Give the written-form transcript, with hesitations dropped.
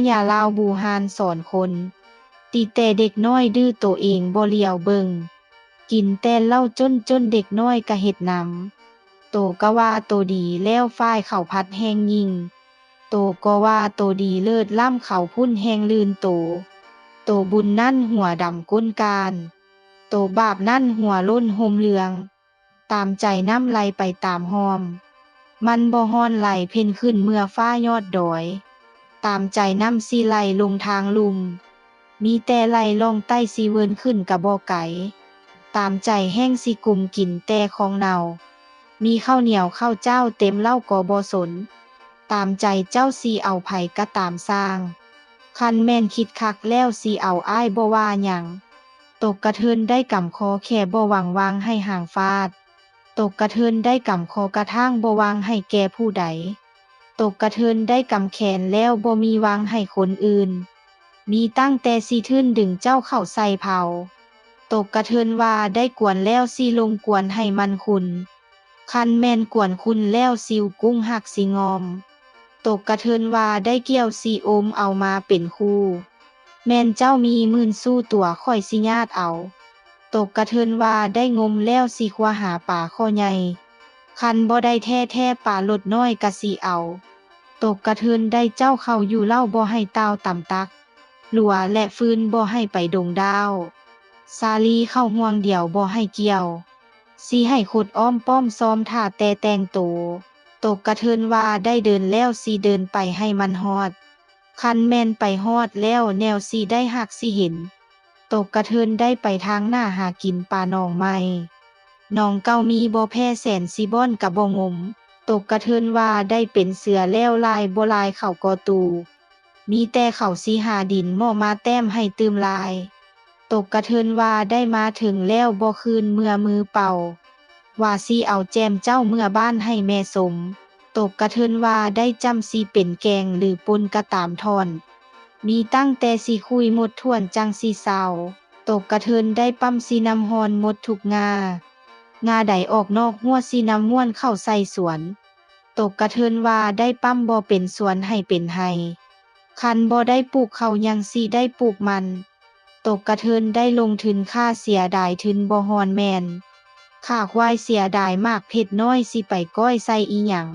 ญาลาวบูฮานสอนคนติแต่เด็กน้อยดื้อโตเองบ่เลียวเบิงกินแต่เหล้าจนเด็กน้อยก็เฮ็ดนำโตก็ว่าโตดีแล้วฝ้ายข้าวผัดแห้งยิ่งโตก็ว่าโตดีเลิศล้ำเขาพุ่นแห้งลื่นโตบุญนั่นหัวดำก้นการโตบาปนั่นหัวล้นห่มเหลืองตามใจน้ำไหลไปตามหอมมันบ่ฮ้อนไหลเพ่นขึ้นเมื่อฟ้ายอดดอยตามใจน้ำสิไหลลงทางลุมมีแต่ไหลล่องใต้สิเวินขึ้นกะบ่ไกตามใจแห้งสิกุมกินแต่ของเนามีข้าวเหนียวข้าวเจ้าเต็มเหล้าก็บ่สนตามใจเจ้าสิเอาไผก็ตามสร้างคันแม่นคิดคักแล้วสิเอาอ้ายบ่ว่าหยังตกกระเทินได้กำคอแค่บ่หวังวางให้ห่างฟาดตกกระเทินได้กำคอกระทั่งบ่วางให้แก่ผู้ใดตกกระเทินได้กำแขนแล้วบ่มีวางให้คนอื่นมีตั้งแต่สิทื่นดึงเจ้าเข้าใส่เผาตกกระเทินว่าได้กวนแล้วสิลงกวนให้มันคุณคันแม่นกวนคุณแล้วสิวกุ้งหักสิงอมตกกระเทินว่าได้เกี่ยวสิโอมเอามาเป็นคู่แม่นเจ้ามีมื่นสู้ตัวค่อยสิญาติเอาตกกระเทินว่าได้งมแล้วสิควาหาป่าข้อใหญ่คันบ่ได้แท้ป่าลดน้อยกะสิเอาตกกระเทินได้เจ้าเข้าอยู่เล่าบ่ให้เต้าต่ำตักหลัวและฟืนบ่ให้ไปดงดาวสาลีเข้าห่วงเดี่ยวบ่ให้เกี่ยวสิให้ขุดอ้อมป้อมซ้อมท่าแต่แต่งโตตกกระเทินว่าได้เดินแล้วสิเดินไปให้มันฮอดคันแม่นไปฮอดแล้วแนวสิได้หักสิเห็นตกกระเทินได้ไปทางหน้าหากินปลาหนองใหม่หนองเก่ามีบ่แพ้แสนสิบ่อนกับบ่งมตกกระเทินว่าได้เป็นเสือแล้วลายบ่ลายเข้ากอตูมีแต่เขาสิหาดินหม้อมาแต้มให้ตืมลายตกกระเทินว่าได้มาถึงแล้วบ่คืนเมื่อมือเป่าว่าสิเอาแจมเจ้าเมื่อบ้านให้แม่สมตกกระเทินว่าได้จำสิเป็นแกงหรือปนกระตามทอนมีตั้งแต่สิคุยหมดท่วนจังสิเศร้าตกกระเทินได้ปั๊มสิน้ำฮอนหมดทุกงาใดออกนอกหัวสิน้ำม่วนเข้าใส่สวนตกกระเทินว่าได้ปั๊มบ่เป็นสวนให้เป็นไห้คันบ่ได้ปลูกเขายังสิได้ปลูกมันตกกระเทินได้ลงทุนค่าเสียดายทุนบ่ฮอนแมนค่าควายเสียดายมากเผ็ดน้อยสิไปก้อยใส่อีหยัง